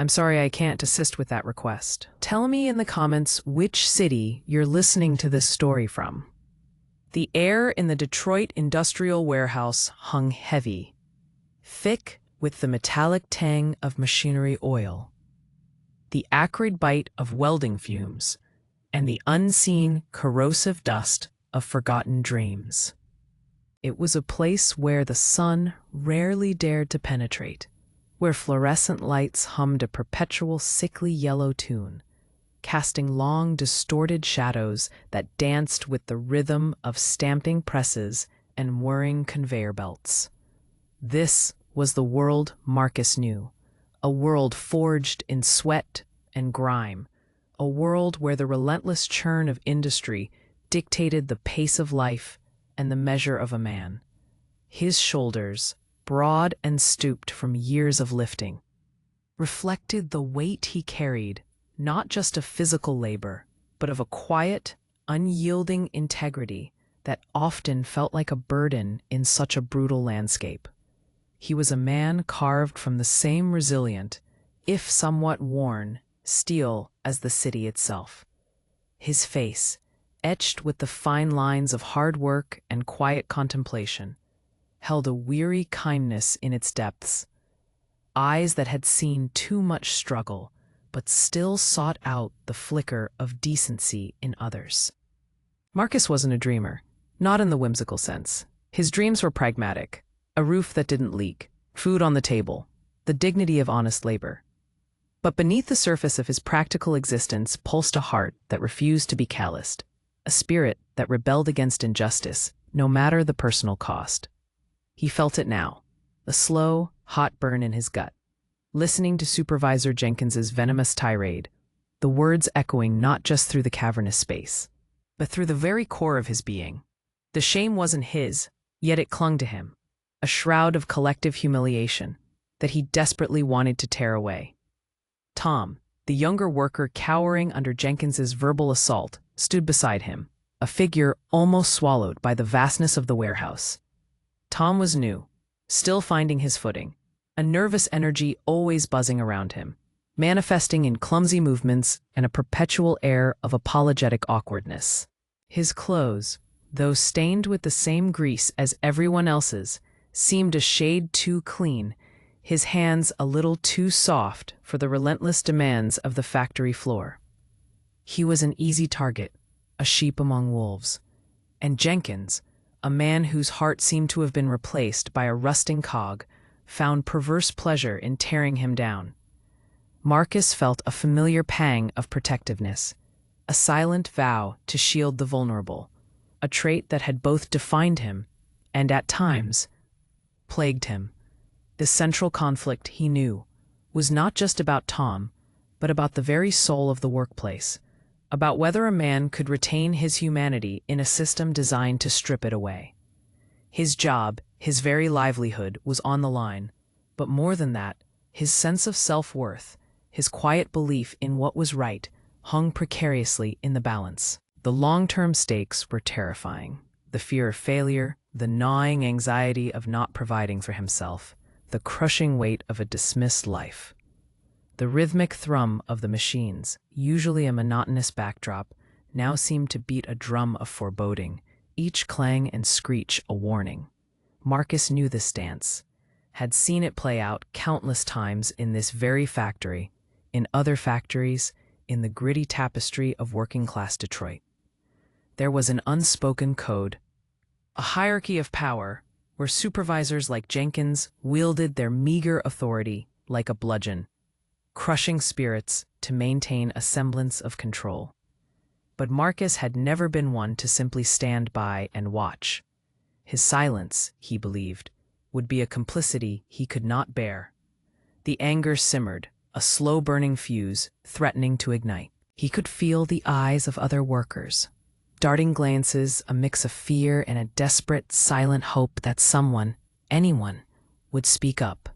I'm sorry I can't assist with that request. Tell me in the comments which city you're listening to this story from. The air in the Detroit industrial warehouse hung heavy, thick with the metallic tang of machinery oil, the acrid bite of welding fumes, and the unseen, corrosive dust of forgotten dreams. It was a place where the sun rarely dared to penetrate, where fluorescent lights hummed a perpetual sickly yellow tune, casting long, distorted shadows that danced with the rhythm of stamping presses and whirring conveyor belts. This was the world Marcus knew, a world forged in sweat and grime, a world where the relentless churn of industry dictated the pace of life and the measure of a man. His shoulders, broad and stooped from years of lifting, reflected the weight he carried, not just of physical labor, but of a quiet, unyielding integrity that often felt like a burden in such a brutal landscape. He was a man carved from the same resilient, if somewhat worn, steel as the city itself. His face, etched with the fine lines of hard work and quiet contemplation, held a weary kindness in its depths. Eyes that had seen too much struggle, but still sought out the flicker of decency in others. Marcus wasn't a dreamer, not in the whimsical sense. His dreams were pragmatic: a roof that didn't leak, food on the table, the dignity of honest labor. But beneath the surface of his practical existence pulsed a heart that refused to be calloused, a spirit that rebelled against injustice, no matter the personal cost. He felt it now, a slow, hot burn in his gut, listening to Supervisor Jenkins's venomous tirade, the words echoing not just through the cavernous space, but through the very core of his being. The shame wasn't his, yet it clung to him, a shroud of collective humiliation that he desperately wanted to tear away. Tom, the younger worker cowering under Jenkins's verbal assault, stood beside him, a figure almost swallowed by the vastness of the warehouse. Tom was new, still finding his footing, a nervous energy always buzzing around him, manifesting in clumsy movements and a perpetual air of apologetic awkwardness. His clothes, though stained with the same grease as everyone else's, seemed a shade too clean, his hands a little too soft for the relentless demands of the factory floor. He was an easy target, a sheep among wolves. And Jenkins, a man whose heart seemed to have been replaced by a rusting cog, found perverse pleasure in tearing him down. Marcus felt a familiar pang of protectiveness, a silent vow to shield the vulnerable, a trait that had both defined him and, at times, plagued him. The central conflict, he knew, was not just about Tom, but about the very soul of the workplace, about whether a man could retain his humanity in a system designed to strip it away. His job, his very livelihood, was on the line, but more than that, his sense of self-worth, his quiet belief in what was right, hung precariously in the balance. The long-term stakes were terrifying: the fear of failure, the gnawing anxiety of not providing for himself, the crushing weight of a dismissed life. The rhythmic thrum of the machines, usually a monotonous backdrop, now seemed to beat a drum of foreboding, each clang and screech a warning. Marcus knew this dance, had seen it play out countless times in this very factory, in other factories, in the gritty tapestry of working-class Detroit. There was an unspoken code, a hierarchy of power, where supervisors like Jenkins wielded their meager authority like a bludgeon, crushing spirits to maintain a semblance of control. But Marcus had never been one to simply stand by and watch. His silence, he believed, would be a complicity he could not bear. The anger simmered, a slow-burning fuse threatening to ignite. He could feel the eyes of other workers, darting glances, a mix of fear and a desperate, silent hope that someone, anyone, would speak up.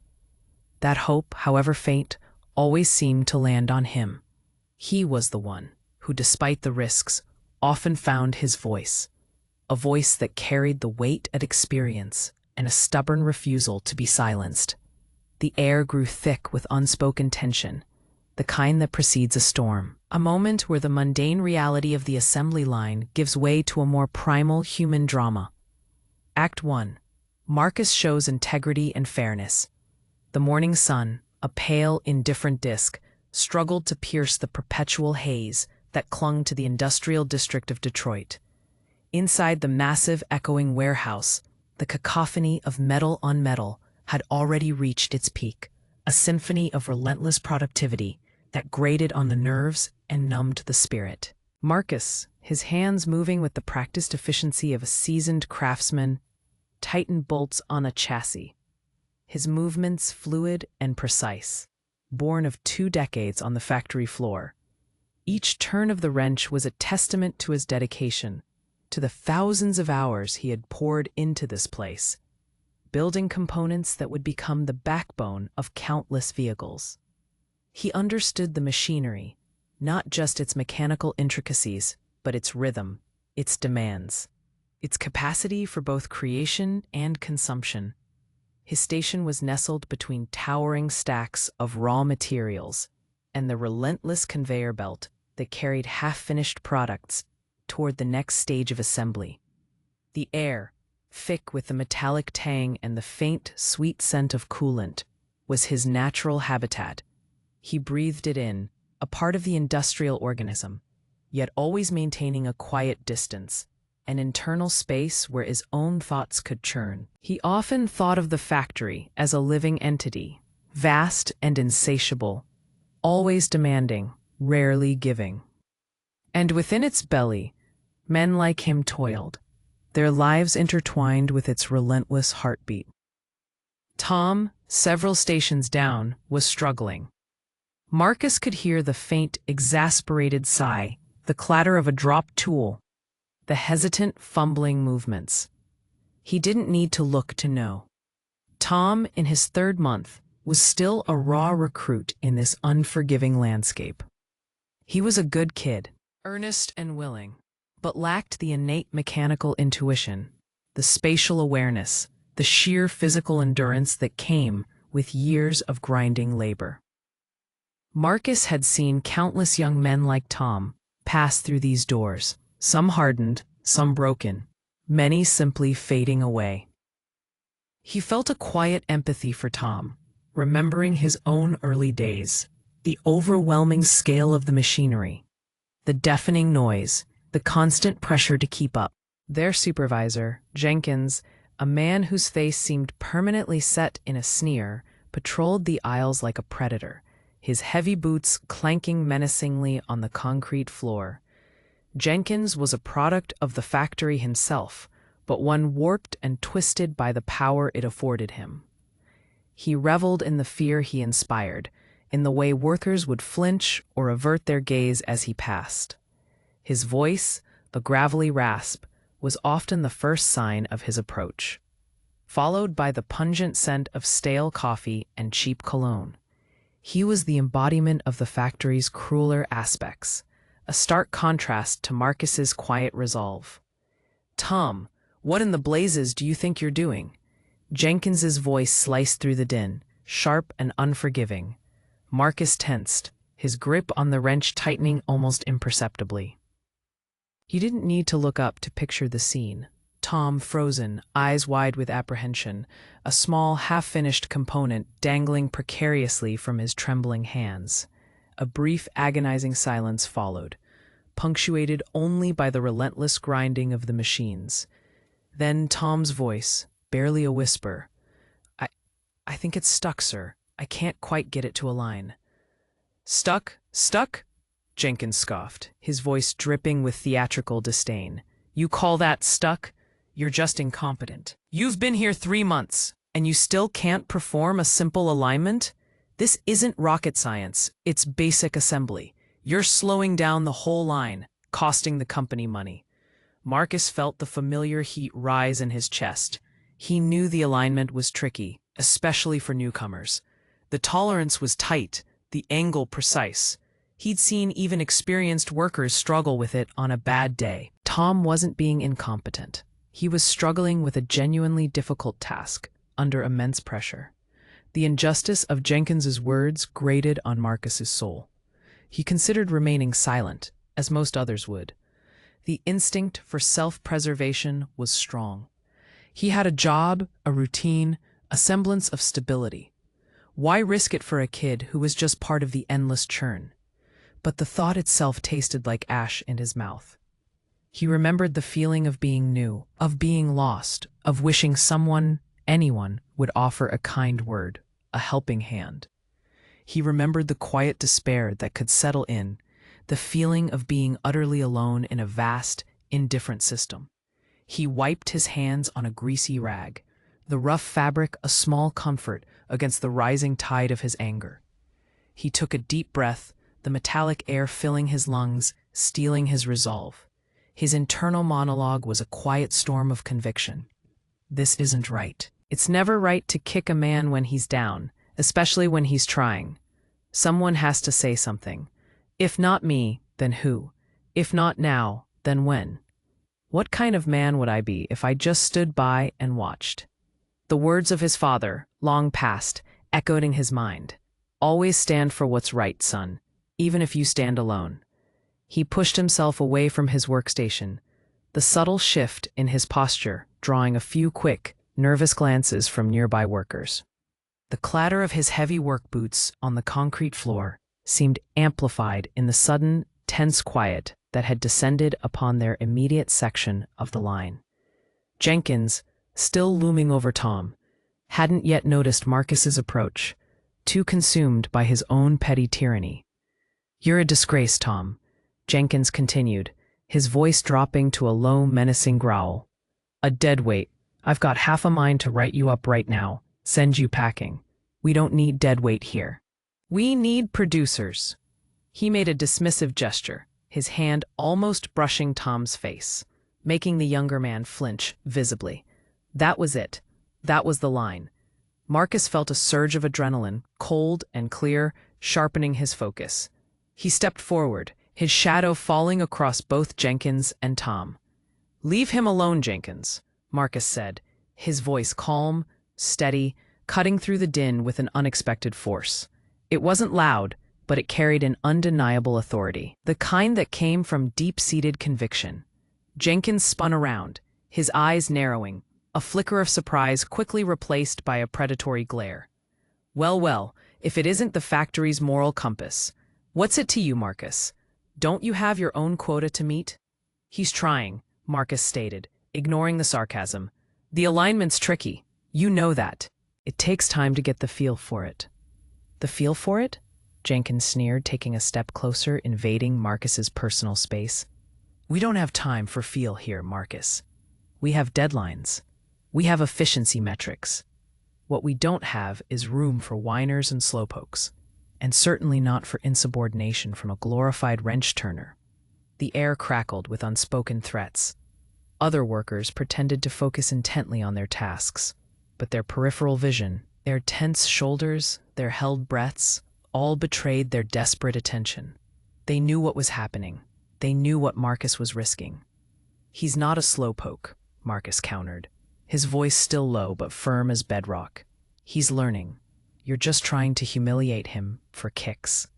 That hope, however faint, always seemed to land on him. He was the one who, despite the risks, often found his voice, a voice that carried the weight of experience and a stubborn refusal to be silenced. The air grew thick with unspoken tension, the kind that precedes a storm. A moment where the mundane reality of the assembly line gives way to a more primal human drama. Act 1. Marcus shows integrity and fairness. The morning sun, a pale, indifferent disk, struggled to pierce the perpetual haze that clung to the industrial district of Detroit. Inside the massive, echoing warehouse, the cacophony of metal on metal had already reached its peak, a symphony of relentless productivity that grated on the nerves and numbed the spirit. Marcus, his hands moving with the practiced efficiency of a seasoned craftsman, tightened bolts on a chassis, his movements fluid and precise, born of 2 decades on the factory floor. Each turn of the wrench was a testament to his dedication, to the thousands of hours he had poured into this place, building components that would become the backbone of countless vehicles. He understood the machinery, not just its mechanical intricacies, but its rhythm, its demands, its capacity for both creation and consumption. His station was nestled between towering stacks of raw materials and the relentless conveyor belt that carried half-finished products toward the next stage of assembly. The air, thick with the metallic tang and the faint, sweet scent of coolant, was his natural habitat. He breathed it in, a part of the industrial organism, yet always maintaining a quiet distance, an internal space where his own thoughts could churn. He often thought of the factory as a living entity, vast and insatiable, always demanding, rarely giving. And within its belly, men like him toiled, their lives intertwined with its relentless heartbeat. Tom, several stations down, was struggling. Marcus could hear the faint, exasperated sigh, the clatter of a dropped tool, the hesitant, fumbling movements. He didn't need to look to know. Tom, in his 3rd month, was still a raw recruit in this unforgiving landscape. He was a good kid, earnest and willing, but lacked the innate mechanical intuition, the spatial awareness, the sheer physical endurance that came with years of grinding labor. Marcus had seen countless young men like Tom pass through these doors, some hardened, some broken, many simply fading away. He felt a quiet empathy for Tom, remembering his own early days, the overwhelming scale of the machinery, the deafening noise, the constant pressure to keep up. Their supervisor, Jenkins, a man whose face seemed permanently set in a sneer, patrolled the aisles like a predator, his heavy boots clanking menacingly on the concrete floor. Jenkins was a product of the factory himself, but one warped and twisted by the power it afforded him. He reveled in the fear he inspired, in the way workers would flinch or avert their gaze as he passed. His voice, the gravelly rasp, was often the first sign of his approach, followed by the pungent scent of stale coffee and cheap cologne. He was the embodiment of the factory's crueler aspects, a stark contrast to Marcus's quiet resolve. "Tom, what in the blazes do you think you're doing?" Jenkins's voice sliced through the din, sharp and unforgiving. Marcus tensed, his grip on the wrench tightening almost imperceptibly. He didn't need to look up to picture the scene. Tom frozen, eyes wide with apprehension, a small, half-finished component dangling precariously from his trembling hands. A brief, agonizing silence followed, punctuated only by the relentless grinding of the machines. Then Tom's voice, barely a whisper. I think it's stuck, sir. I can't quite get it to align." "Stuck? Stuck?" Jenkins scoffed, his voice dripping with theatrical disdain. "You call that stuck? You're just incompetent. You've been here 3 months, and you still can't perform a simple alignment? This isn't rocket science, it's basic assembly. You're slowing down the whole line, costing the company money." Marcus felt the familiar heat rise in his chest. He knew the alignment was tricky, especially for newcomers. The tolerance was tight, the angle precise. He'd seen even experienced workers struggle with it on a bad day. Tom wasn't being incompetent. He was struggling with a genuinely difficult task, under immense pressure. The injustice of Jenkins's words grated on Marcus's soul. He considered remaining silent, as most others would. The instinct for self-preservation was strong. He had a job, a routine, a semblance of stability. Why risk it for a kid who was just part of the endless churn? But the thought itself tasted like ash in his mouth. He remembered the feeling of being new, of being lost, of wishing someone, anyone, would offer a kind word, a helping hand. He remembered the quiet despair that could settle in, the feeling of being utterly alone in a vast, indifferent system. He wiped his hands on a greasy rag, the rough fabric a small comfort against the rising tide of his anger. He took a deep breath, the metallic air filling his lungs, steeling his resolve. His internal monologue was a quiet storm of conviction. This isn't right. It's never right to kick a man when he's down, especially when he's trying. Someone has to say something. If not me, then who? If not now, then when? What kind of man would I be if I just stood by and watched? The words of his father, long past, echoed in his mind. Always stand for what's right, son, even if you stand alone. He pushed himself away from his workstation, the subtle shift in his posture drawing a few quick, nervous glances from nearby workers. The clatter of his heavy work boots on the concrete floor seemed amplified in the sudden, tense quiet that had descended upon their immediate section of the line. Jenkins, still looming over Tom, hadn't yet noticed Marcus's approach, too consumed by his own petty tyranny. "You're a disgrace, Tom," Jenkins continued, his voice dropping to a low, menacing growl. "A deadweight. I've got half a mind to write you up right now, send you packing. We don't need deadweight here. We need producers." He made a dismissive gesture, his hand almost brushing Tom's face, making the younger man flinch visibly. That was it. That was the line. Marcus felt a surge of adrenaline, cold and clear, sharpening his focus. He stepped forward, his shadow falling across both Jenkins and Tom. "Leave him alone, Jenkins," Marcus said, his voice calm, steady, cutting through the din with an unexpected force. It wasn't loud, but it carried an undeniable authority, the kind that came from deep-seated conviction. Jenkins spun around, his eyes narrowing, a flicker of surprise quickly replaced by a predatory glare. Well, if it isn't the factory's moral compass. What's it to you, Marcus? Don't you have your own quota to meet?" "He's trying," Marcus stated, ignoring the sarcasm. "The alignment's tricky. You know that. It takes time to get the feel for it." "The feel for it?" Jenkins sneered, taking a step closer, invading Marcus's personal space. "We don't have time for feel here, Marcus. We have deadlines. We have efficiency metrics. What we don't have is room for whiners and slowpokes, and certainly not for insubordination from a glorified wrench-turner." The air crackled with unspoken threats. Other workers pretended to focus intently on their tasks, but their peripheral vision, their tense shoulders, their held breaths, all betrayed their desperate attention. They knew what was happening. They knew what Marcus was risking. "He's not a slowpoke," Marcus countered, his voice still low but firm as bedrock. "He's learning. You're just trying to humiliate him for kicks."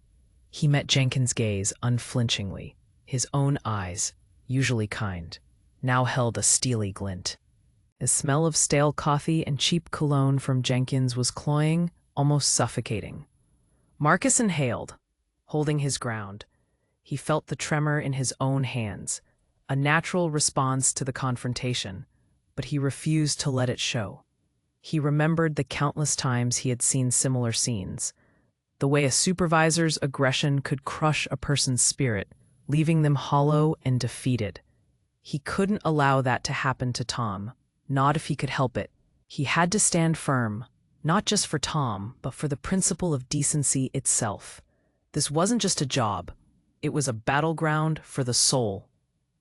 He met Jenkins' gaze unflinchingly. His own eyes, usually kind, now held a steely glint. The smell of stale coffee and cheap cologne from Jenkins was cloying, almost suffocating. Marcus inhaled, holding his ground. He felt the tremor in his own hands, a natural response to the confrontation, but he refused to let it show. He remembered the countless times he had seen similar scenes, the way a supervisor's aggression could crush a person's spirit, leaving them hollow and defeated. He couldn't allow that to happen to Tom, not if he could help it. He had to stand firm, not just for Tom, but for the principle of decency itself. This wasn't just a job. It was a battleground for the soul.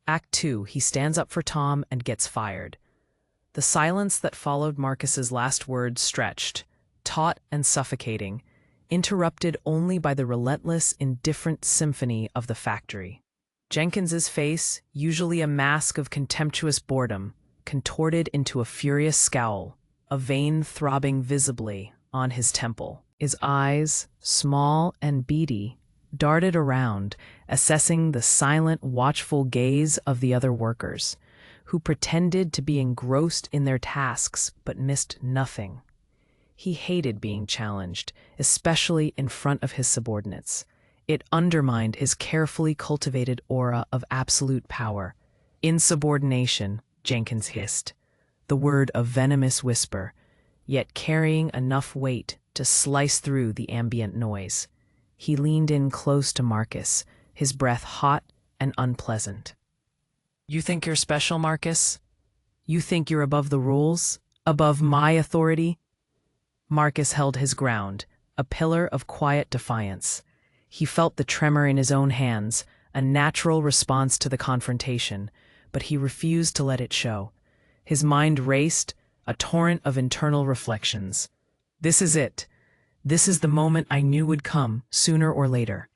Act 2, he stands up for Tom and gets fired. The silence that followed Marcus's last words stretched, taut and suffocating, interrupted only by the relentless, indifferent symphony of the factory. Jenkins's face, usually a mask of contemptuous boredom, contorted into a furious scowl, a vein throbbing visibly on his temple. His eyes, small and beady, darted around, assessing the silent, watchful gaze of the other workers, who pretended to be engrossed in their tasks but missed nothing. He hated being challenged, especially in front of his subordinates. It undermined his carefully cultivated aura of absolute power. Insubordination, Jenkins hissed, the word a venomous whisper, yet carrying enough weight to slice through the ambient noise. He leaned in close to Marcus, his breath hot and unpleasant. "You think you're special, Marcus? You think you're above the rules? Above my authority?" Marcus held his ground, a pillar of quiet defiance. He felt the tremor in his own hands, a natural response to the confrontation, but he refused to let it show. His mind raced, a torrent of internal reflections. This is it. This is the moment I knew would come, sooner or later.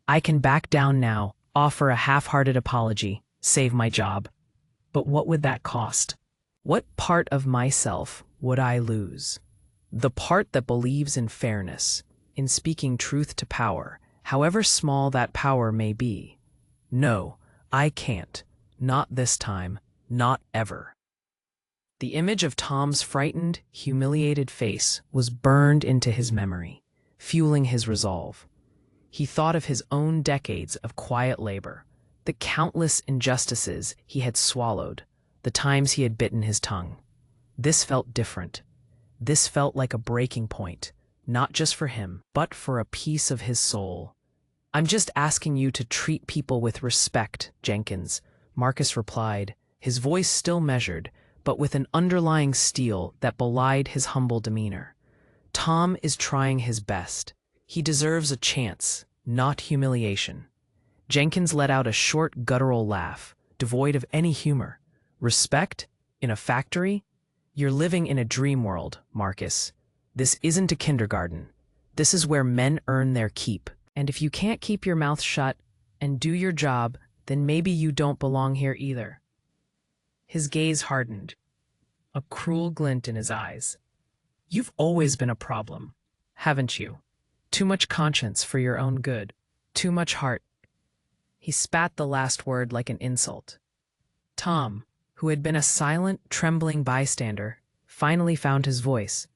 I can back down now, offer a half-hearted apology, save my job. But what would that cost? What part of myself would I lose? The part that believes in fairness, in speaking truth to power, however small that power may be. No, I can't. Not this time. Not ever. The image of Tom's frightened, humiliated face was burned into his memory, fueling his resolve. He thought of his own decades of quiet labor, the countless injustices he had swallowed, the times he had bitten his tongue. This felt different. This felt like a breaking point, not just for him, but for a piece of his soul. "I'm just asking you to treat people with respect, Jenkins," Marcus replied, his voice still measured, but with an underlying steel that belied his humble demeanor. "Tom is trying his best. He deserves a chance, not humiliation." Jenkins let out a short, guttural laugh, devoid of any humor. "Respect? In a factory? You're living in a dream world, Marcus. This isn't a kindergarten. This is where men earn their keep. And if you can't keep your mouth shut and do your job, then maybe you don't belong here either." His gaze hardened, a cruel glint in his eyes. "You've always been a problem, haven't you? Too much conscience for your own good. Too much heart." He spat the last word like an insult. Tom, who had been a silent, trembling bystander, finally found his voice,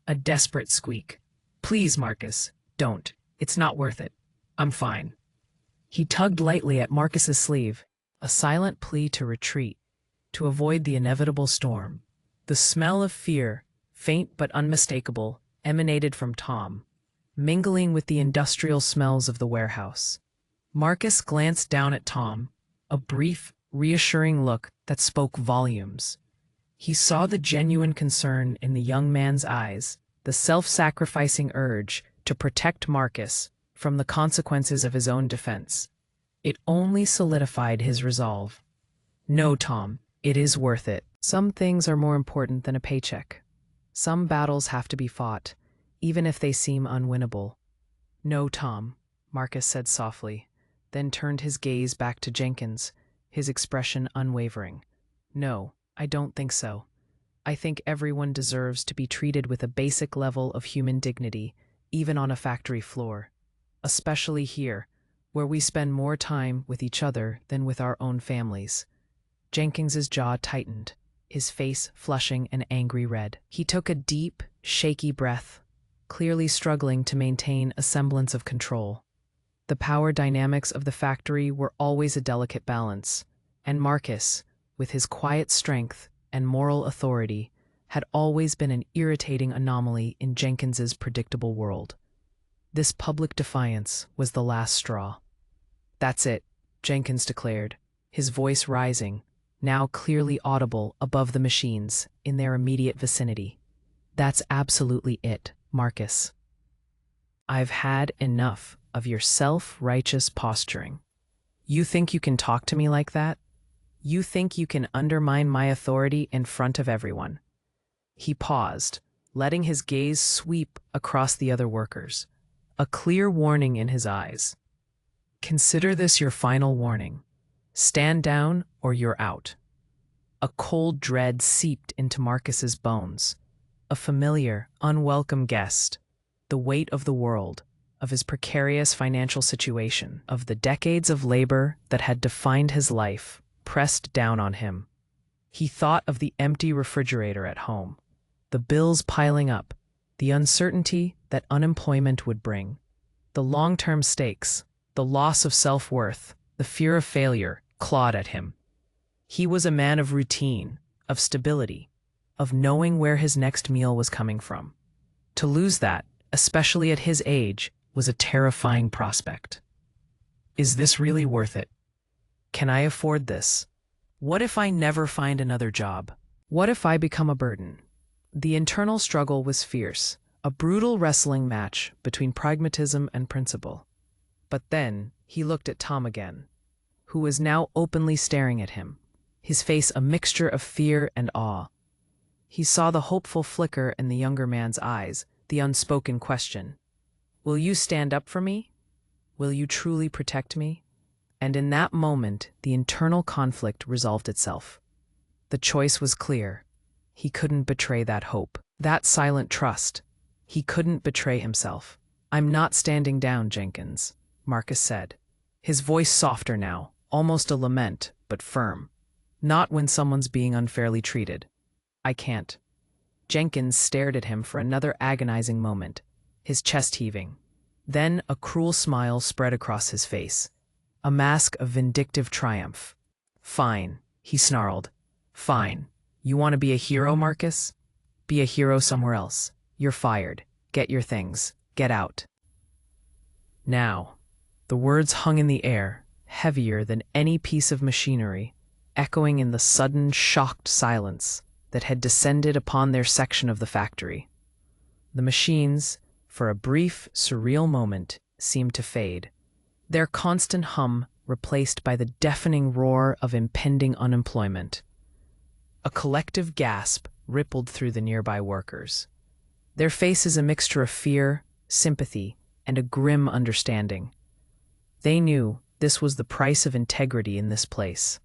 a desperate squeak. "Please, Marcus, don't. It's not worth it. I'm fine." He tugged lightly at Marcus's sleeve, a silent plea to retreat, to avoid the inevitable storm. The smell of fear, faint but unmistakable, emanated from Tom, mingling with the industrial smells of the warehouse. Marcus glanced down at Tom, a brief, reassuring look that spoke volumes. He saw the genuine concern in the young man's eyes, the self-sacrificing urge to protect Marcus from the consequences of his own defense. It only solidified his resolve. "No, Tom, it is worth it. Some things are more important than a paycheck. Some battles have to be fought, even if they seem unwinnable." "No, Tom," Marcus said softly, then turned his gaze back to Jenkins, his expression unwavering. "No, I don't think so. I think everyone deserves to be treated with a basic level of human dignity, even on a factory floor. Especially here, where we spend more time with each other than with our own families." Jenkins's jaw tightened, his face flushing an angry red. He took a deep, shaky breath, clearly struggling to maintain a semblance of control. The power dynamics of the factory were always a delicate balance, and Marcus, with his quiet strength and moral authority, had always been an irritating anomaly in Jenkins's predictable world. This public defiance was the last straw. "That's it," Jenkins declared, his voice rising, now clearly audible above the machines in their immediate vicinity. "That's absolutely it, Marcus. I've had enough of your self-righteous posturing. You think you can talk to me like that? You think you can undermine my authority in front of everyone?" He paused, letting his gaze sweep across the other workers, a clear warning in his eyes. "Consider this your final warning. Stand down or you're out." A cold dread seeped into Marcus's bones. A familiar, unwelcome guest. The weight of the world, of his precarious financial situation, of the decades of labor that had defined his life, pressed down on him. He thought of the empty refrigerator at home, the bills piling up, the uncertainty that unemployment would bring, the long-term stakes, the loss of self-worth, the fear of failure clawed at him. He was a man of routine, of stability, of knowing where his next meal was coming from. To lose that, especially at his age, was a terrifying prospect. Is this really worth it? Can I afford this? What if I never find another job? What if I become a burden? The internal struggle was fierce, a brutal wrestling match between pragmatism and principle. But then he looked at Tom again, who was now openly staring at him, his face a mixture of fear and awe. He saw the hopeful flicker in the younger man's eyes, the unspoken question. Will you stand up for me? Will you truly protect me? And in that moment, the internal conflict resolved itself. The choice was clear. He couldn't betray that hope, that silent trust. He couldn't betray himself. I'm not standing down, Jenkins, Marcus said, his voice softer now, almost a lament, but firm. Not when someone's being unfairly treated. I can't. Jenkins stared at him for another agonizing moment, his chest heaving. Then a cruel smile spread across his face, a mask of vindictive triumph. Fine, he snarled. Fine. You want to be a hero, Marcus? Be a hero somewhere else. You're fired. Get your things. Get out. Now, the words hung in the air, heavier than any piece of machinery, echoing in the sudden, shocked silence that had descended upon their section of the factory. The machines, for a brief, surreal moment, seemed to fade, their constant hum replaced by the deafening roar of impending unemployment. A collective gasp rippled through the nearby workers, their faces a mixture of fear, sympathy, and a grim understanding. They knew this was the price of integrity in this place.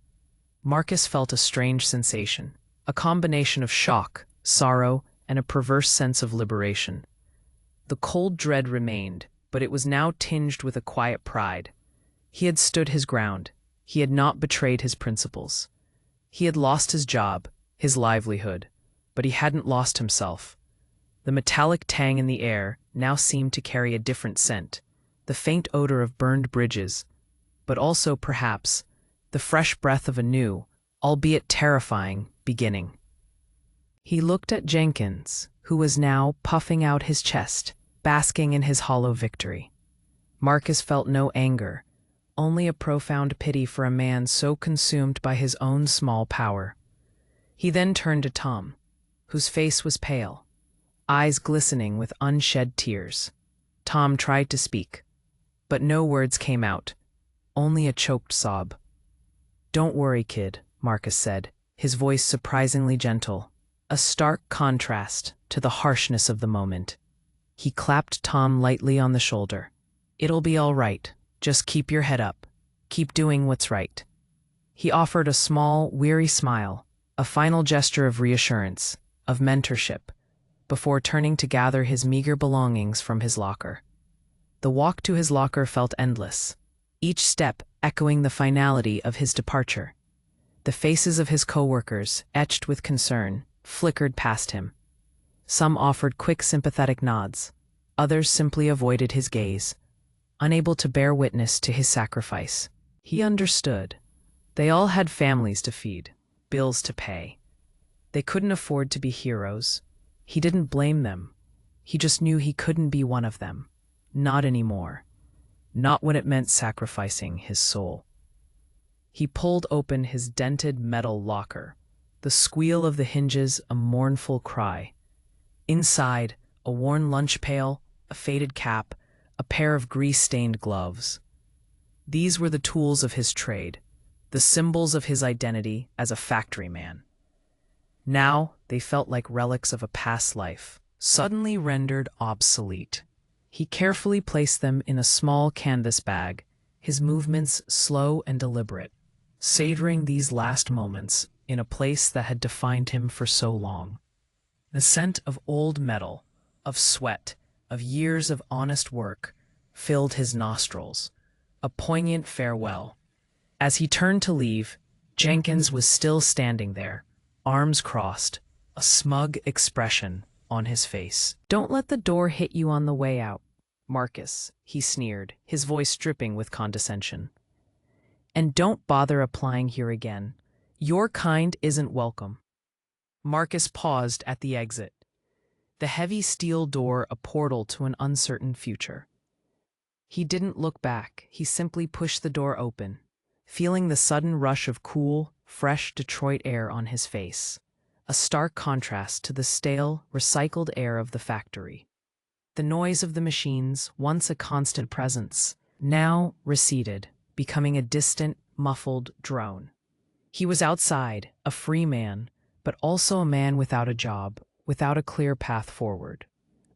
Marcus felt a strange sensation, a combination of shock, sorrow, and a perverse sense of liberation. The cold dread remained, but it was now tinged with a quiet pride. He had stood his ground. He had not betrayed his principles. He had lost his job, his livelihood, but he hadn't lost himself. The metallic tang in the air now seemed to carry a different scent, the faint odor of burned bridges, but also, perhaps, the fresh breath of a new, albeit terrifying, beginning. He looked at Jenkins, who was now puffing out his chest, basking in his hollow victory. Marcus felt no anger, only a profound pity for a man so consumed by his own small power. He then turned to Tom, whose face was pale, eyes glistening with unshed tears. Tom tried to speak, but no words came out, only a choked sob. "Don't worry, kid," Marcus said, his voice surprisingly gentle, a stark contrast to the harshness of the moment. He clapped Tom lightly on the shoulder. "It'll be all right. Just keep your head up. Keep doing what's right." He offered a small, weary smile, a final gesture of reassurance, of mentorship, before turning to gather his meager belongings from his locker. The walk to his locker felt endless, each step echoing the finality of his departure. The faces of his coworkers, etched with concern, flickered past him. Some offered quick, sympathetic nods. Others simply avoided his gaze, unable to bear witness to his sacrifice. He understood. They all had families to feed, bills to pay. They couldn't afford to be heroes. He didn't blame them. He just knew he couldn't be one of them. Not anymore. Not when it meant sacrificing his soul. He pulled open his dented metal locker, the squeal of the hinges a mournful cry. Inside, a worn lunch pail, a faded cap, a pair of grease-stained gloves. These were the tools of his trade, the symbols of his identity as a factory man. Now they felt like relics of a past life, suddenly rendered obsolete. He carefully placed them in a small canvas bag, his movements slow and deliberate, savoring these last moments in a place that had defined him for so long. The scent of old metal, of sweat, of years of honest work filled his nostrils, a poignant farewell. As he turned to leave, Jenkins was still standing there, arms crossed, a smug expression on his face. "Don't let the door hit you on the way out, Marcus," he sneered, his voice dripping with condescension. "And don't bother applying here again. Your kind isn't welcome." Marcus paused at the exit, the heavy steel door a portal to an uncertain future. He didn't look back, he simply pushed the door open, feeling the sudden rush of cool, fresh Detroit air on his face, a stark contrast to the stale, recycled air of the factory. The noise of the machines, once a constant presence, now receded, becoming a distant, muffled drone. He was outside, a free man, but also a man without a job, without a clear path forward.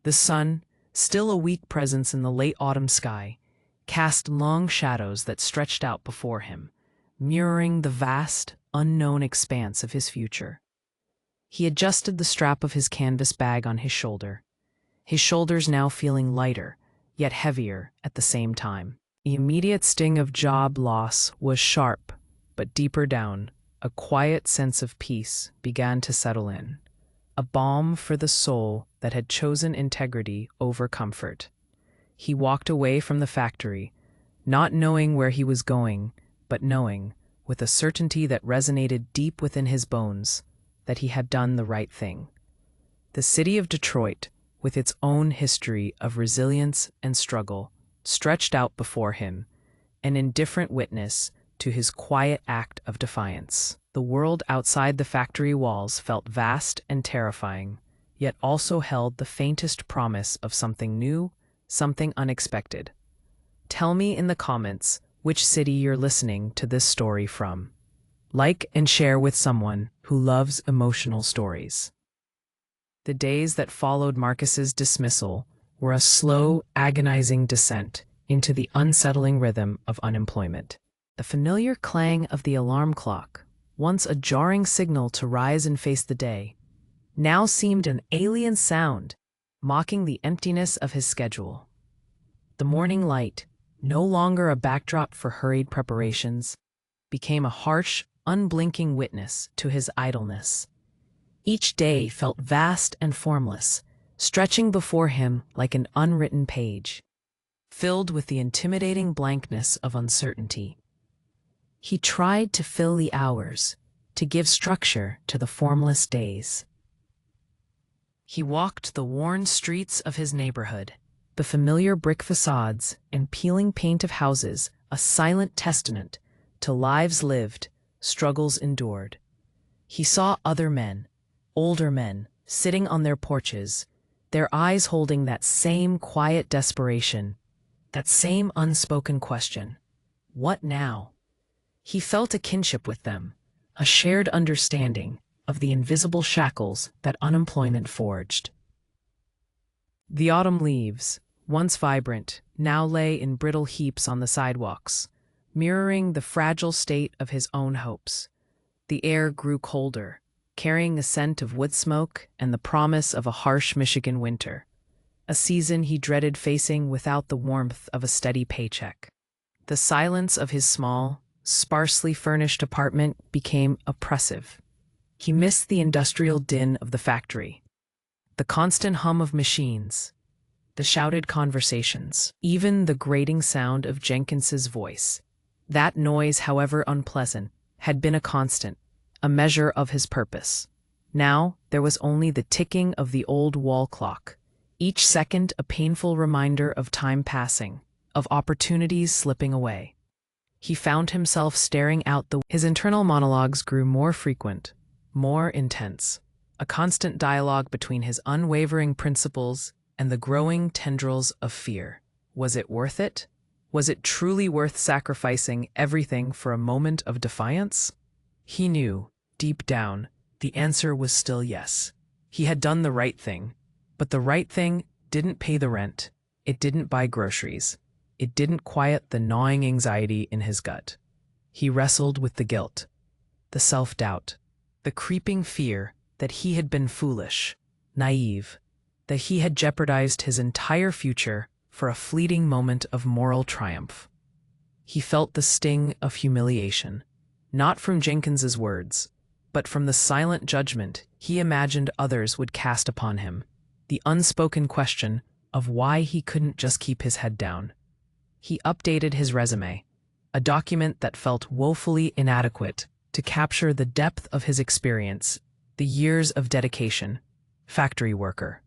The sun, still a weak presence in the late autumn sky, cast long shadows that stretched out before him, mirroring the vast, unknown expanse of his future. He adjusted the strap of his canvas bag on his shoulders now feeling lighter, yet heavier at the same time. The immediate sting of job loss was sharp, but deeper down, a quiet sense of peace began to settle in, a balm for the soul that had chosen integrity over comfort. He walked away from the factory, not knowing where he was going, but knowing, with a certainty that resonated deep within his bones, that he had done the right thing. The city of Detroit, with its own history of resilience and struggle, stretched out before him, an indifferent witness to his quiet act of defiance. The world outside the factory walls felt vast and terrifying, yet also held the faintest promise of something new, something unexpected. Tell me in the comments which city you're listening to this story from. Like and share with someone who loves emotional stories. The days that followed Marcus's dismissal were a slow, agonizing descent into the unsettling rhythm of unemployment. The familiar clang of the alarm clock, once a jarring signal to rise and face the day, now seemed an alien sound, mocking the emptiness of his schedule. The morning light, no longer a backdrop for hurried preparations, became a harsh, unblinking witness to his idleness. Each day felt vast and formless, stretching before him like an unwritten page, filled with the intimidating blankness of uncertainty. He tried to fill the hours, to give structure to the formless days. He walked the worn streets of his neighborhood, the familiar brick facades and peeling paint of houses, a silent testament to lives lived, struggles endured. He saw other men, older men, sitting on their porches, their eyes holding that same quiet desperation, that same unspoken question, what now? He felt a kinship with them, a shared understanding of the invisible shackles that unemployment forged. The autumn leaves, once vibrant, now lay in brittle heaps on the sidewalks, mirroring the fragile state of his own hopes. The air grew colder, carrying the scent of wood smoke and the promise of a harsh Michigan winter, a season he dreaded facing without the warmth of a steady paycheck. The silence of his small, sparsely furnished apartment became oppressive. He missed the industrial din of the factory, the constant hum of machines, the shouted conversations, even the grating sound of Jenkins's voice. That noise, however unpleasant, had been a constant, a measure of his purpose. Now there was only the ticking of the old wall clock, each second a painful reminder of time passing, of opportunities slipping away. He found himself staring out his internal monologues grew more frequent, more intense, a constant dialogue between his unwavering principles and the growing tendrils of fear. Was it worth it? Was it truly worth sacrificing everything for a moment of defiance? He knew, deep down, the answer was still yes. He had done the right thing, but the right thing didn't pay the rent. It didn't buy groceries. It didn't quiet the gnawing anxiety in his gut. He wrestled with the guilt, the self-doubt, the creeping fear that he had been foolish, naive, that he had jeopardized his entire future for a fleeting moment of moral triumph. He felt the sting of humiliation, not from Jenkins's words, but from the silent judgment he imagined others would cast upon him, the unspoken question of why he couldn't just keep his head down. He updated his resume, a document that felt woefully inadequate to capture the depth of his experience, the years of dedication. Factory worker.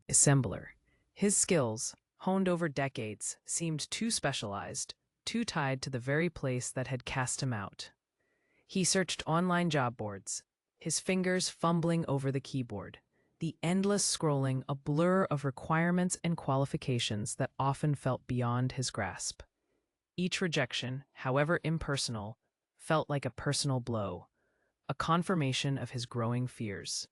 Assembler. His skills, honed over decades, seemed too specialized, too tied to the very place that had cast him out. He searched online job boards, his fingers fumbling over the keyboard, the endless scrolling a blur of requirements and qualifications that often felt beyond his grasp. Each rejection, however impersonal, felt like a personal blow, a confirmation of his growing fears.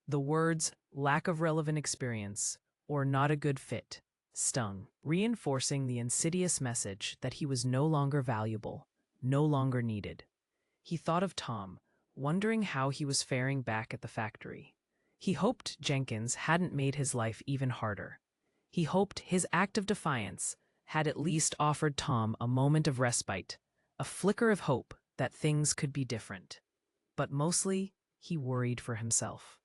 The words lack of relevant experience or not a good fit stung, reinforcing the insidious message that he was no longer valuable, no longer needed. He thought of Tom, wondering how he was faring back at the factory. He hoped Jenkins hadn't made his life even harder. He hoped his act of defiance had at least offered Tom a moment of respite, a flicker of hope that things could be different. But mostly, he worried for himself.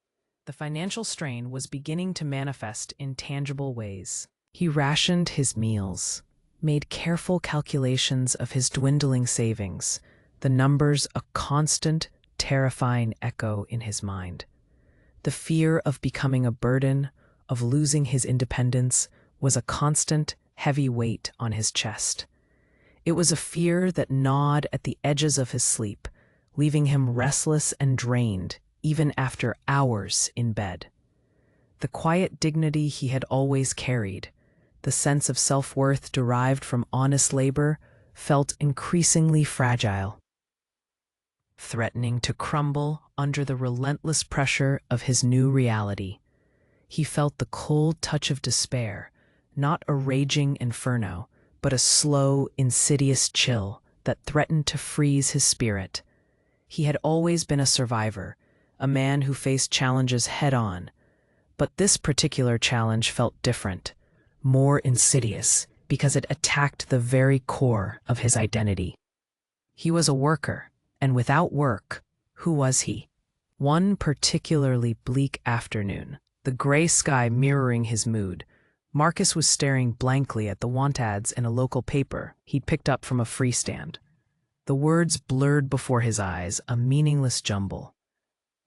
The financial strain was beginning to manifest in tangible ways. He rationed his meals, made careful calculations of his dwindling savings, the numbers a constant, terrifying echo in his mind. The fear of becoming a burden, of losing his independence, was a constant, heavy weight on his chest. It was a fear that gnawed at the edges of his sleep, leaving him restless and drained even after hours in bed. The quiet dignity he had always carried, the sense of self-worth derived from honest labor, felt increasingly fragile, threatening to crumble under the relentless pressure of his new reality. He felt the cold touch of despair, not a raging inferno, but a slow, insidious chill that threatened to freeze his spirit. He had always been a survivor, a man who faced challenges head-on, but this particular challenge felt different, more insidious, because it attacked the very core of his identity. He was a worker, and without work, who was he? One particularly bleak afternoon, the gray sky mirroring his mood, Marcus was staring blankly at the want ads in a local paper he'd picked up from a free stand. The words blurred before his eyes, a meaningless jumble.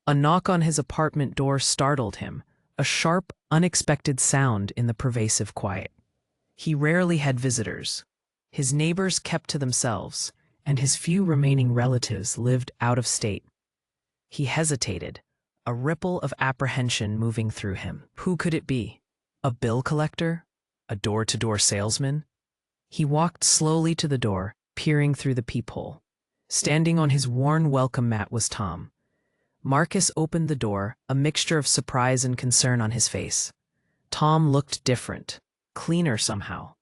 A knock on his apartment door startled him, a sharp, unexpected sound in the pervasive quiet. He rarely had visitors. His neighbors kept to themselves, and his few remaining relatives lived out of state. He hesitated, a ripple of apprehension moving through him. Who could it be? A bill collector? A door-to-door salesman? He walked slowly to the door, peering through the peephole. Standing on his worn welcome mat was Tom. Marcus opened the door, a mixture of surprise and concern on his face. Tom looked different, cleaner somehow.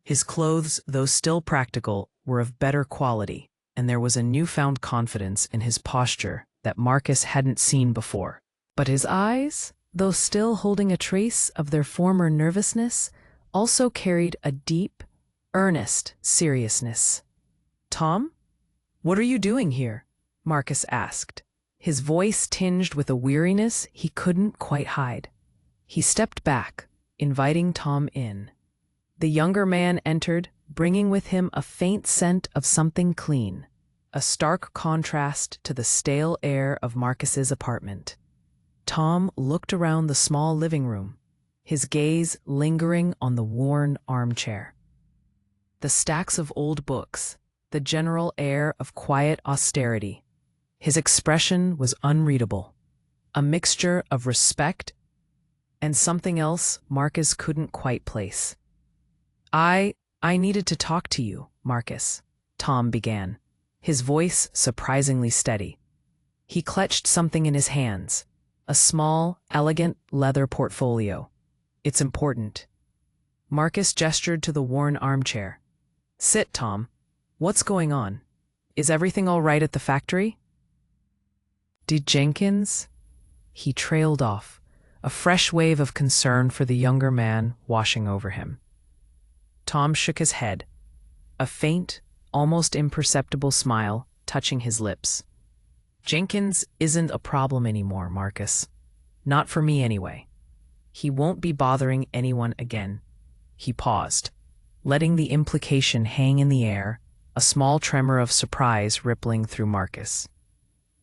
His clothes, though still practical, were of better quality, and there was a newfound confidence in his posture that Marcus hadn't seen before. But his eyes, though still holding a trace of their former nervousness, also carried a deep, earnest seriousness. "Tom, what are you doing here?" Marcus asked, his voice tinged with a weariness he couldn't quite hide. He stepped back, inviting Tom in. The younger man entered, bringing with him a faint scent of something clean, a stark contrast to the stale air of Marcus's apartment. Tom looked around the small living room, his gaze lingering on the worn armchair. The stacks of old books, the general air of quiet austerity. His expression was unreadable, a mixture of respect and something else Marcus couldn't quite place. I needed to talk to you, Marcus," Tom began, his voice surprisingly steady. He clutched something in his hands, a small, elegant leather portfolio. "It's important." Marcus gestured to the worn armchair. "Sit, Tom. What's going on? Is everything all right at the factory?" "Did Jenkins?" He trailed off, a fresh wave of concern for the younger man washing over him. Tom shook his head, a faint, almost imperceptible smile touching his lips. Jenkins isn't a problem anymore, Marcus. Not for me anyway. He won't be bothering anyone again. He paused, letting the implication hang in the air, a small tremor of surprise rippling through Marcus.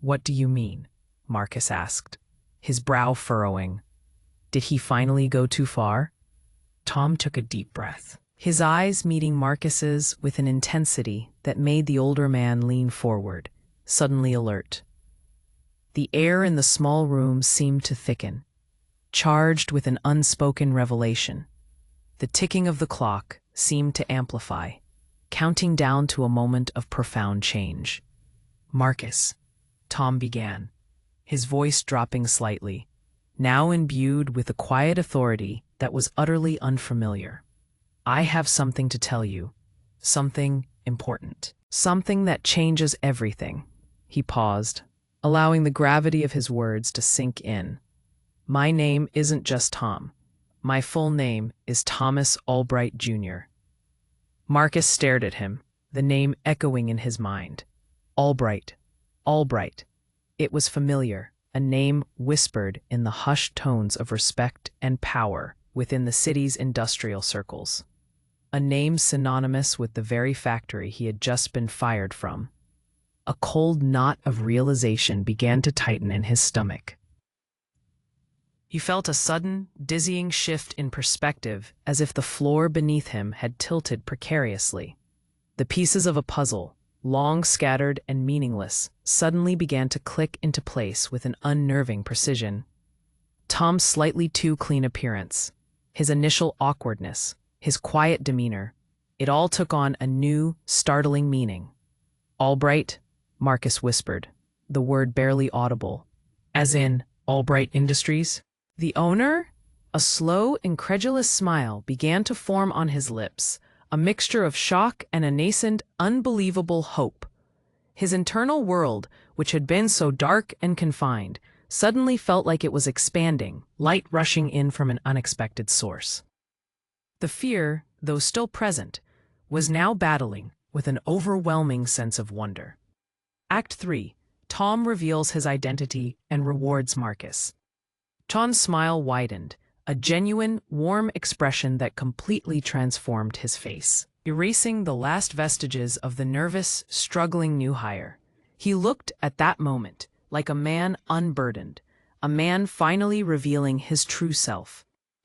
What do you mean? Marcus asked, his brow furrowing. Did he finally go too far? Tom took a deep breath, his eyes meeting Marcus's with an intensity that made the older man lean forward, suddenly alert. The air in the small room seemed to thicken, charged with an unspoken revelation. The ticking of the clock seemed to amplify, counting down to a moment of profound change. Marcus, Tom began, his voice dropping slightly, now imbued with a quiet authority that was utterly unfamiliar. I have something to tell you, something important, something that changes everything. He paused, allowing the gravity of his words to sink in. My name isn't just Tom. My full name is Thomas Albright, Jr. Marcus stared at him, the name echoing in his mind. Albright. Albright. It was familiar, a name whispered in the hushed tones of respect and power within the city's industrial circles. A name synonymous with the very factory he had just been fired from. A cold knot of realization began to tighten in his stomach. He felt a sudden, dizzying shift in perspective, as if the floor beneath him had tilted precariously. The pieces of a puzzle, long scattered and meaningless, suddenly began to click into place with an unnerving precision. Tom's slightly too clean appearance, his initial awkwardness, his quiet demeanor, it all took on a new, startling meaning. Albright, Marcus whispered, the word barely audible. As in, Albright Industries? The owner? A slow, incredulous smile began to form on his lips, a mixture of shock and a nascent, unbelievable hope. His internal world, which had been so dark and confined, suddenly felt like it was expanding, light rushing in from an unexpected source. The fear, though still present, was now battling with an overwhelming sense of wonder. Act 3. Tom reveals his identity and rewards Marcus. Tom's smile widened, a genuine, warm expression that completely transformed his face, erasing the last vestiges of the nervous, struggling new hire. He looked at that moment like a man unburdened, a man finally revealing his true self.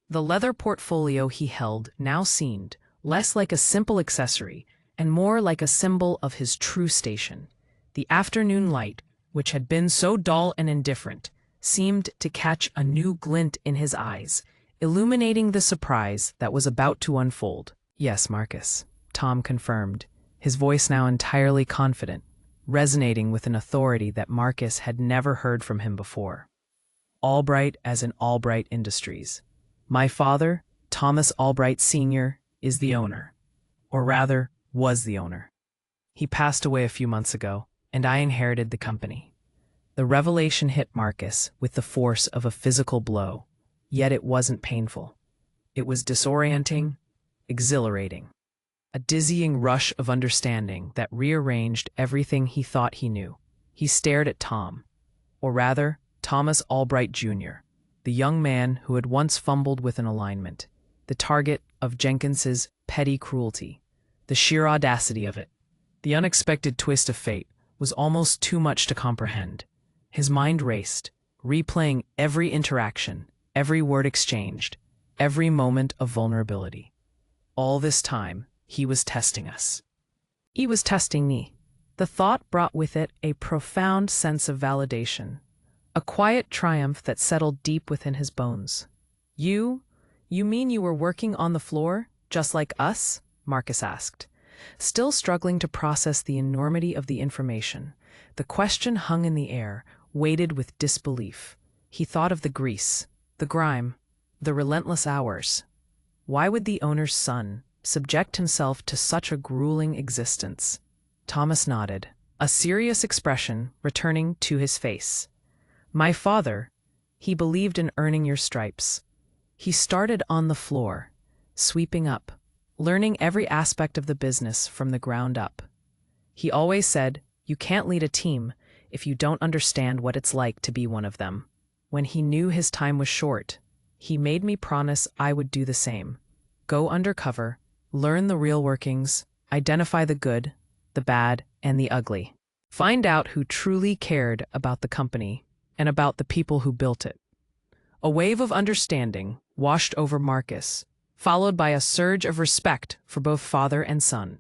The leather portfolio he held now seemed less like a simple accessory and more like a symbol of his true station. The afternoon light, which had been so dull and indifferent, seemed to catch a new glint in his eyes, illuminating the surprise that was about to unfold. Yes, Marcus, Tom confirmed, his voice now entirely confident, resonating with an authority that Marcus had never heard from him before. Albright as in Albright Industries. My father, Thomas Albright Sr., is the owner, or rather, was the owner. He passed away a few months ago, and I inherited the company. The revelation hit Marcus with the force of a physical blow, yet it wasn't painful. It was disorienting, exhilarating. A dizzying rush of understanding that rearranged everything he thought he knew. He stared at Tom, or rather, Thomas Albright Jr., the young man who had once fumbled with an alignment, the target of Jenkins's petty cruelty. The sheer audacity of it, the unexpected twist of fate, was almost too much to comprehend. His mind raced, replaying every interaction, every word exchanged, every moment of vulnerability. All this time, he was testing us. He was testing me. The thought brought with it a profound sense of validation, a quiet triumph that settled deep within his bones. You mean you were working on the floor, just like us? Marcus asked, still struggling to process the enormity of the information. The question hung in the air, weighted with disbelief. He thought of the grease, the grime, the relentless hours. Why would the owner's son subject himself to such a grueling existence? Thomas nodded, a serious expression returning to his face. My father, he believed in earning your stripes. He started on the floor, sweeping up, learning every aspect of the business from the ground up. He always said, "You can't lead a team if you don't understand what it's like to be one of them." When he knew his time was short, he made me promise I would do the same. Go undercover, learn the real workings, identify the good, the bad, and the ugly. Find out who truly cared about the company and about the people who built it. A wave of understanding washed over Marcus, followed by a surge of respect for both father and son.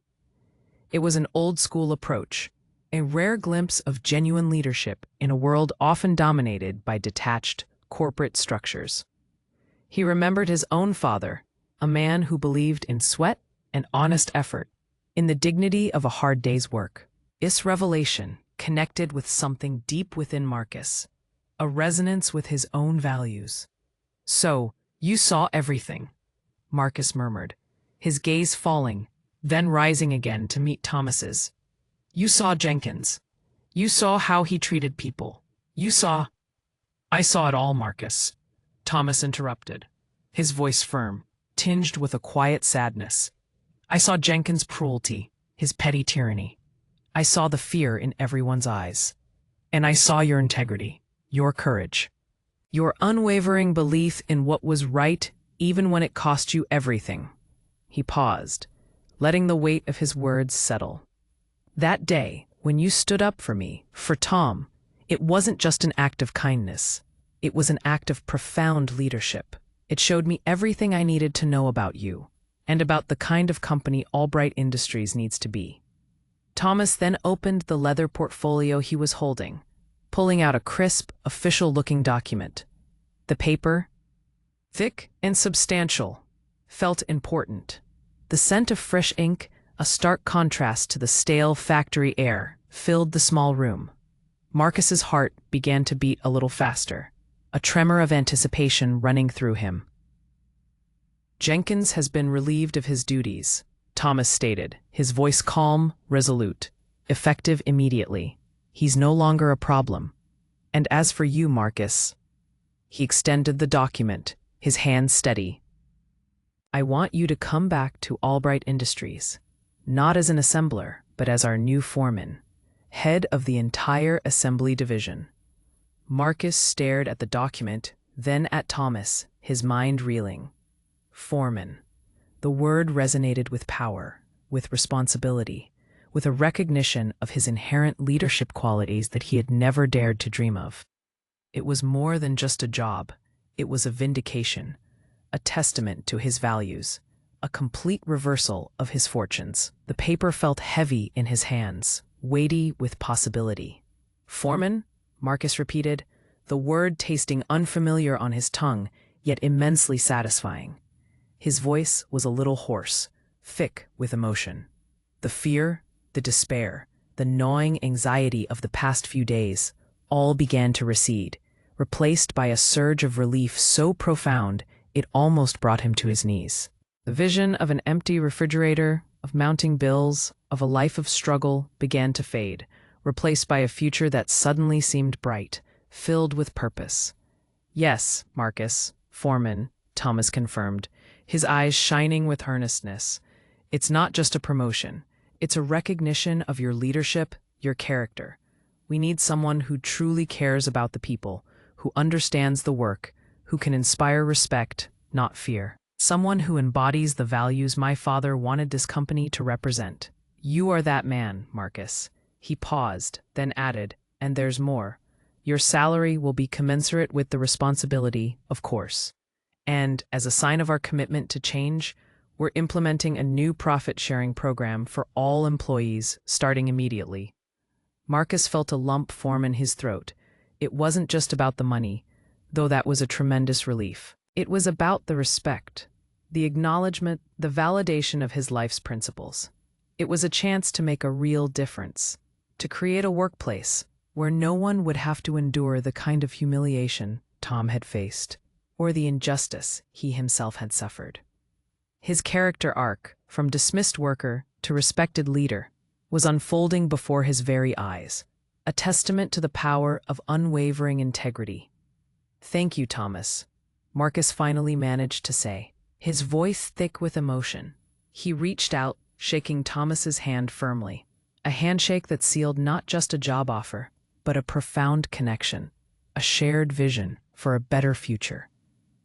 It was an old-school approach, a rare glimpse of genuine leadership in a world often dominated by detached, corporate structures. He remembered his own father, a man who believed in sweat and honest effort, in the dignity of a hard day's work. This revelation connected with something deep within Marcus, a resonance with his own values. "So, you saw everything," Marcus murmured, his gaze falling, then rising again to meet Thomas's. "You saw Jenkins. You saw how he treated people. You saw—" "I saw it all, Marcus," Thomas interrupted, his voice firm, tinged with a quiet sadness. "I saw Jenkins' cruelty, his petty tyranny. I saw the fear in everyone's eyes. And I saw your integrity, your courage, your unwavering belief in what was right even when it cost you everything." He paused, letting the weight of his words settle. "That day, when you stood up for me, for Tom, it wasn't just an act of kindness. It was an act of profound leadership. It showed me everything I needed to know about you, and about the kind of company Albright Industries needs to be." Thomas then opened the leather portfolio he was holding, pulling out a crisp, official-looking document. The paper, thick and substantial, felt important. The scent of fresh ink, a stark contrast to the stale factory air, filled the small room. Marcus's heart began to beat a little faster, a tremor of anticipation running through him. "Jenkins has been relieved of his duties," Thomas stated, his voice calm, resolute, effective immediately. "He's no longer a problem. And as for you, Marcus," he extended the document, his hand steady, "I want you to come back to Albright Industries, not as an assembler, but as our new foreman, head of the entire assembly division." Marcus stared at the document, then at Thomas, his mind reeling. Foreman. The word resonated with power, with responsibility, with a recognition of his inherent leadership qualities that he had never dared to dream of. It was more than just a job. It was a vindication, a testament to his values, a complete reversal of his fortunes. The paper felt heavy in his hands, weighty with possibility. "Foreman?" Marcus repeated, the word tasting unfamiliar on his tongue, yet immensely satisfying. His voice was a little hoarse, thick with emotion. The fear, the despair, the gnawing anxiety of the past few days all began to recede, replaced by a surge of relief so profound it almost brought him to his knees. The vision of an empty refrigerator, of mounting bills, of a life of struggle began to fade, replaced by a future that suddenly seemed bright, filled with purpose. "Yes, Marcus, foreman," Thomas confirmed, his eyes shining with earnestness. "It's not just a promotion. It's a recognition of your leadership, your character. We need someone who truly cares about the people, who understands the work, who can inspire respect, not fear. Someone who embodies the values my father wanted this company to represent. You are that man, Marcus." He paused, then added, "And there's more. Your salary will be commensurate with the responsibility, of course. And, as a sign of our commitment to change, we're implementing a new profit-sharing program for all employees starting immediately." Marcus felt a lump form in his throat. It wasn't just about the money, though that was a tremendous relief. It was about the respect, the acknowledgement, the validation of his life's principles. It was a chance to make a real difference, to create a workplace where no one would have to endure the kind of humiliation Tom had faced, or the injustice he himself had suffered. His character arc, from dismissed worker to respected leader, was unfolding before his very eyes, a testament to the power of unwavering integrity. "Thank you, Thomas," Marcus finally managed to say, his voice thick with emotion. He reached out, shaking Thomas's hand firmly, a handshake that sealed not just a job offer, but a profound connection, a shared vision for a better future.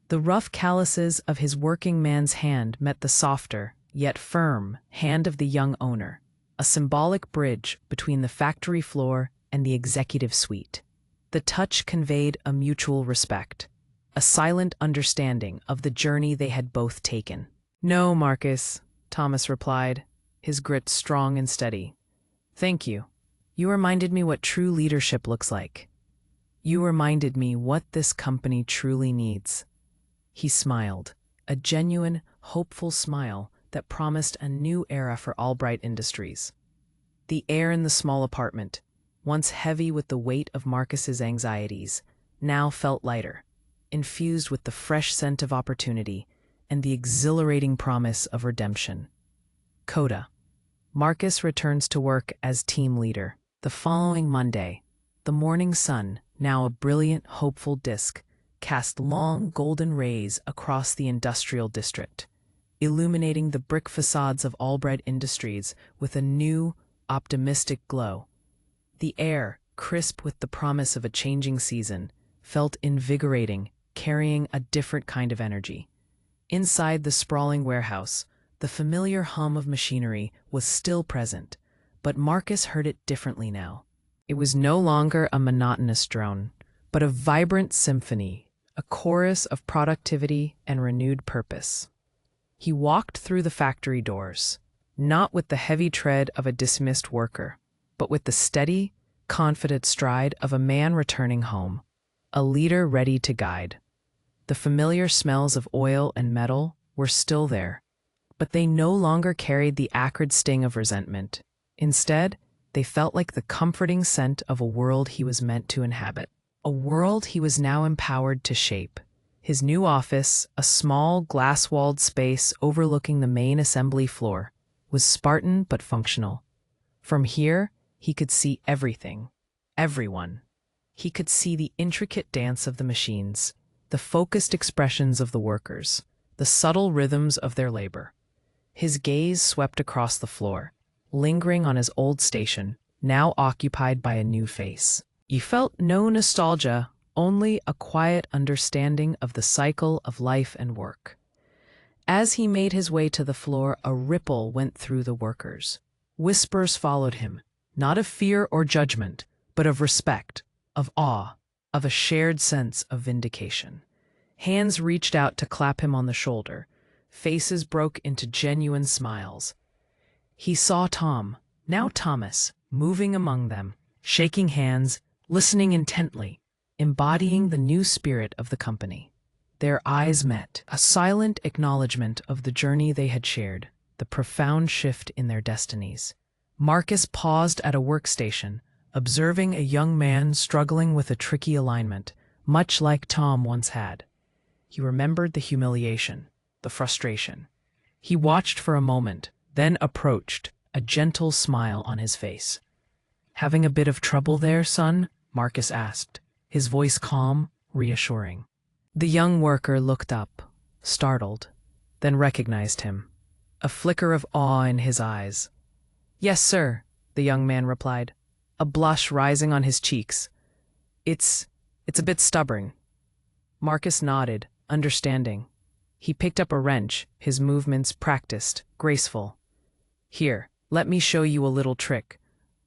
The rough calluses of his working man's hand met the softer, yet firm, hand of the young owner, a symbolic bridge between the factory floor and the executive suite. The touch conveyed a mutual respect, a silent understanding of the journey they had both taken. "No, Marcus," Thomas replied, his grit strong and steady. "Thank you. You reminded me what true leadership looks like. You reminded me what this company truly needs." He smiled, a genuine, hopeful smile that promised a new era for Albright Industries. The air in the small apartment, once heavy with the weight of Marcus's anxieties, now felt lighter, infused with the fresh scent of opportunity and the exhilarating promise of redemption. Coda. Marcus returns to work as team leader. The following Monday, the morning sun, now a brilliant, hopeful disk, cast long golden rays across the industrial district, illuminating the brick facades of Albright Industries with a new, optimistic glow. The air, crisp with the promise of a changing season, felt invigorating, carrying a different kind of energy. Inside the sprawling warehouse, the familiar hum of machinery was still present, but Marcus heard it differently now. It was no longer a monotonous drone, but a vibrant symphony, a chorus of productivity and renewed purpose. He walked through the factory doors, not with the heavy tread of a dismissed worker, but with the steady, confident stride of a man returning home, a leader ready to guide. The familiar smells of oil and metal were still there, but they no longer carried the acrid sting of resentment. Instead, they felt like the comforting scent of a world he was meant to inhabit, a world he was now empowered to shape. His new office, a small, glass-walled space overlooking the main assembly floor, was Spartan but functional. From here, he could see everything, everyone. He could see the intricate dance of the machines, the focused expressions of the workers, the subtle rhythms of their labor. His gaze swept across the floor, lingering on his old station, now occupied by a new face. He felt no nostalgia, only a quiet understanding of the cycle of life and work. As he made his way to the floor, a ripple went through the workers. Whispers followed him, not of fear or judgment, but of respect, of awe, of a shared sense of vindication. Hands reached out to clap him on the shoulder. Faces broke into genuine smiles. He saw Tom, now Thomas, moving among them, shaking hands, listening intently, embodying the new spirit of the company. Their eyes met, a silent acknowledgement of the journey they had shared, the profound shift in their destinies. Marcus paused at a workstation, observing a young man struggling with a tricky alignment, much like Tom once had. He remembered the humiliation, the frustration. He watched for a moment, then approached, a gentle smile on his face. "Having a bit of trouble there, son?" Marcus asked, his voice calm, reassuring. The young worker looked up, startled, then recognized him, a flicker of awe in his eyes. "Yes, sir," the young man replied, a blush rising on his cheeks. It's a bit stubborn." Marcus nodded, understanding. He picked up a wrench, his movements practiced, graceful. "Here, let me show you a little trick.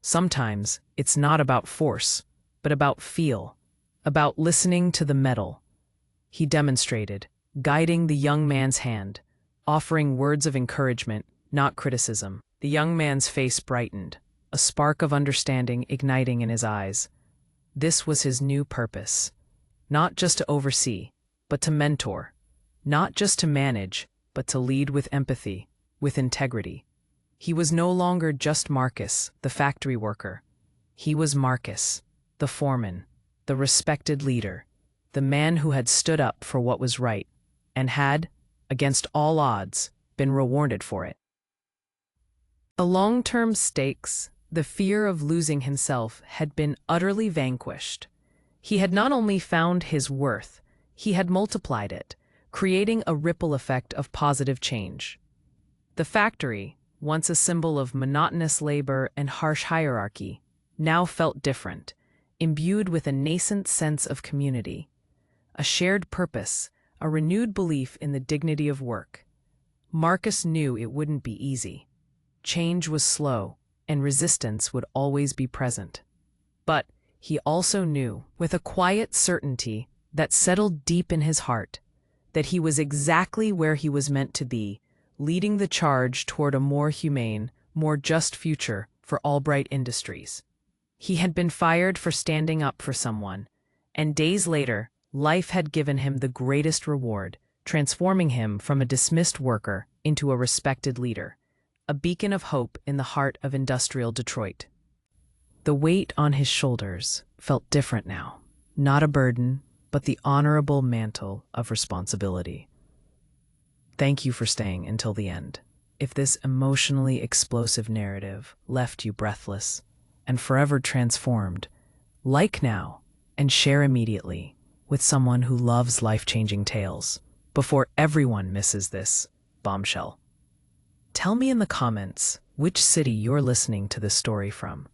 Sometimes it's not about force, but about feel, about listening to the metal." He demonstrated, guiding the young man's hand, offering words of encouragement, not criticism. The young man's face brightened, a spark of understanding igniting in his eyes. This was his new purpose, not just to oversee, but to mentor, not just to manage, but to lead with empathy, with integrity. He was no longer just Marcus, the factory worker. He was Marcus, the foreman, the respected leader, the man who had stood up for what was right, and had, against all odds, been rewarded for it. The long-term stakes, the fear of losing himself, had been utterly vanquished. He had not only found his worth, he had multiplied it, creating a ripple effect of positive change. The factory, once a symbol of monotonous labor and harsh hierarchy, now felt different, imbued with a nascent sense of community, a shared purpose, a renewed belief in the dignity of work. Marcus knew it wouldn't be easy. Change was slow, and resistance would always be present. But he also knew, with a quiet certainty that settled deep in his heart, that he was exactly where he was meant to be, leading the charge toward a more humane, more just future for Albright Industries. He had been fired for standing up for someone, and days later, life had given him the greatest reward, transforming him from a dismissed worker into a respected leader, a beacon of hope in the heart of industrial Detroit. The weight on his shoulders felt different now, not a burden, but the honorable mantle of responsibility. Thank you for staying until the end. If this emotionally explosive narrative left you breathless and forever transformed, like now and share immediately with someone who loves life-changing tales before everyone misses this bombshell. Tell me in the comments which city you're listening to this story from.